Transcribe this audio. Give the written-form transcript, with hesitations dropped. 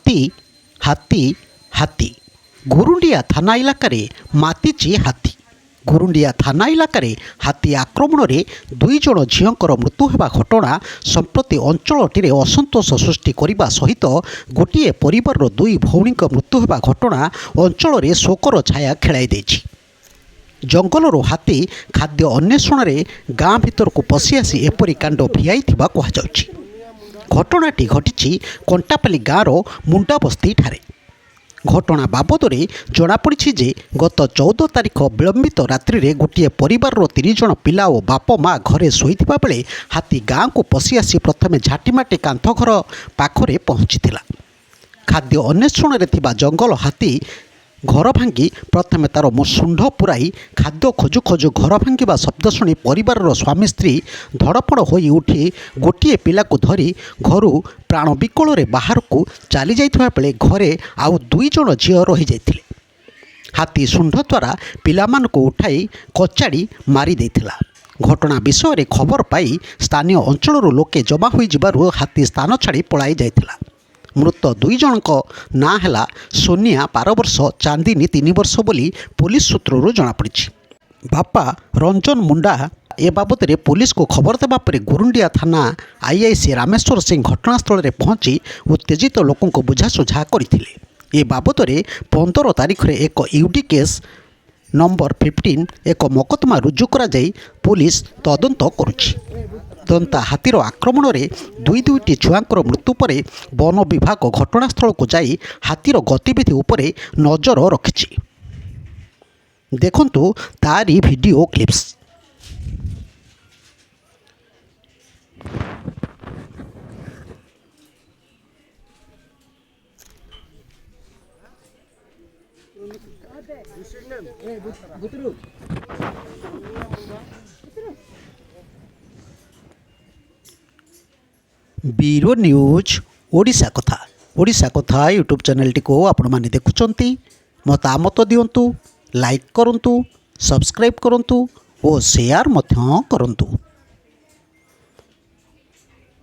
ହାତୀ ହାତୀ ହାତୀ ଗୁରୁଣ୍ଡିଆ ଥାନା ଇଲାକାରେ ମାତିଛି ହାତୀ। ଗୁରୁଣ୍ଡିଆ ଥାନା ଇଲାକାରେ ହାତୀ ଆକ୍ରମଣରେ 2 ଜଣ ଝିଅଙ୍କର ମୃତ୍ୟୁ ହେବା ଘଟଣା ସମ୍ପ୍ରତି ଅଞ୍ଚଳଟିରେ ଅସନ୍ତୋଷ ସୃଷ୍ଟି କରିବା ସହିତ ଗୋଟିଏ ପରିବାରର 2 ଭଉଣୀଙ୍କ ମୃତ୍ୟୁ ହେବା ଘଟଣା ଅଞ୍ଚଳରେ ଶୋକର ଛାୟା ଖେଳାଇ ଦେଇଛି। ଜଙ୍ଗଲରୁ ହାତୀ ଖାଦ୍ୟ ଅନ୍ୱେଷଣରେ ଗାଁ ଭିତରକୁ ପଶି ଆସି ଏପରି କାଣ୍ଡ ଭିଆଇଥିବା କୁହାଯାଉଛି। ଘଟଣାଟି ଘଟିଛି କଣ୍ଟାପାଲି ଗାଁର ମୁଣ୍ଡାବସ୍ତିଠାରେ। ଘଟଣା ବାବଦରେ ଜଣାପଡ଼ିଛି ଯେ ଗତ 14 ତାରିଖ ବିଳମ୍ବିତ ରାତ୍ରିରେ ଗୋଟିଏ ପରିବାରର 3 ଜଣ ପିଲା ଓ ବାପ ମା ଘରେ ଶୋଇଥିବା ବେଳେ ହାତୀ ଗାଁକୁ ପଶି ଆସି ପ୍ରଥମେ ଝାଟିମାଟି କାନ୍ଥ ଘର ପାଖରେ ପହଞ୍ଚିଥିଲା। ଖାଦ୍ୟ ଅନ୍ୱେଷଣରେ ଥିବା ଜଙ୍ଗଲ ହାତୀ ଘର ଭାଙ୍ଗି ପ୍ରଥମେ ତା'ର ଶୁଣ୍ଢ ପୁରାଇ ଖାଦ୍ୟ ଖୋଜୁ ଖୋଜୁ ଘର ଭାଙ୍ଗିବା ଶବ୍ଦ ଶୁଣି ପରିବାରର ସ୍ୱାମୀ ସ୍ତ୍ରୀ ଧଡ଼ପଡ଼ ହୋଇ ଉଠି ଗୋଟିଏ ପିଲାକୁ ଧରି ଘରୁ ପ୍ରାଣ ବିକଳରେ ବାହାରକୁ ଚାଲି ଯାଇଥିବା ବେଳେ ଘରେ ଆଉ 2 ଜଣ ଝିଅ ରହିଯାଇଥିଲେ। ହାତୀ ଶୁଣ୍ଢ ଦ୍ୱାରା ପିଲାମାନଙ୍କୁ ଉଠାଇ କଚାଡ଼ି ମାରି ଦେଇଥିଲା। ଘଟଣା ବିଷୟରେ ଖବର ପାଇ ସ୍ଥାନୀୟ ଅଞ୍ଚଳରୁ ଲୋକେ ଜମା ହୋଇଯିବାରୁ ହାତୀ ସ୍ଥାନ ଛାଡ଼ି ପଳାଇ ଯାଇଥିଲା। ମୃତ 2 ଜଣଙ୍କ ନାଁ ହେଲା ସୋନିଆ 12 ବର୍ଷ, ଚାନ୍ଦିନୀ 3 ବର୍ଷ ବୋଲି ପୋଲିସ ସୂତ୍ରରୁ ଜଣାପଡ଼ିଛି। ବାପା ରଞ୍ଜନ ମୁଣ୍ଡା ଏ ବାବଦରେ ପୋଲିସକୁ ଖବର ଦେବା ପରେ ଗୁରୁଣ୍ଡିଆ ଥାନା ଆଇଆଇସି ରାମେଶ୍ୱର ସିଂ ଘଟଣାସ୍ଥଳରେ ପହଞ୍ଚି ଉତ୍ତେଜିତ ଲୋକଙ୍କୁ ବୁଝାସୁଝା କରିଥିଲେ। ଏ ବାବଦରେ 15 ତାରିଖରେ ଏକ ୟୁଡି କେସ୍ ନମ୍ବର 15 ଏକ ମକଦ୍ଦମା ରୁଜୁ କରାଯାଇ ପୋଲିସ ତଦନ୍ତ କରୁଛି। ଦନ୍ତା ହାତୀର ଆକ୍ରମଣରେ 2ଟି ଛୁଆଙ୍କର ମୃତ୍ୟୁ ପରେ ବନ ବିଭାଗ ଘଟଣାସ୍ଥଳକୁ ଯାଇ ହାତୀର ଗତିବିଧି ଉପରେ ନଜର ରଖିଛି। ଦେଖନ୍ତୁ ତାରି video clips. Bureau news Odisha कथा यूट्यूब चैनल को आपण माने देखुचंती। मतामत दियंतु, लाइक करंतु, सब्सक्राइब करंतु और शेयर मध्य करंतु।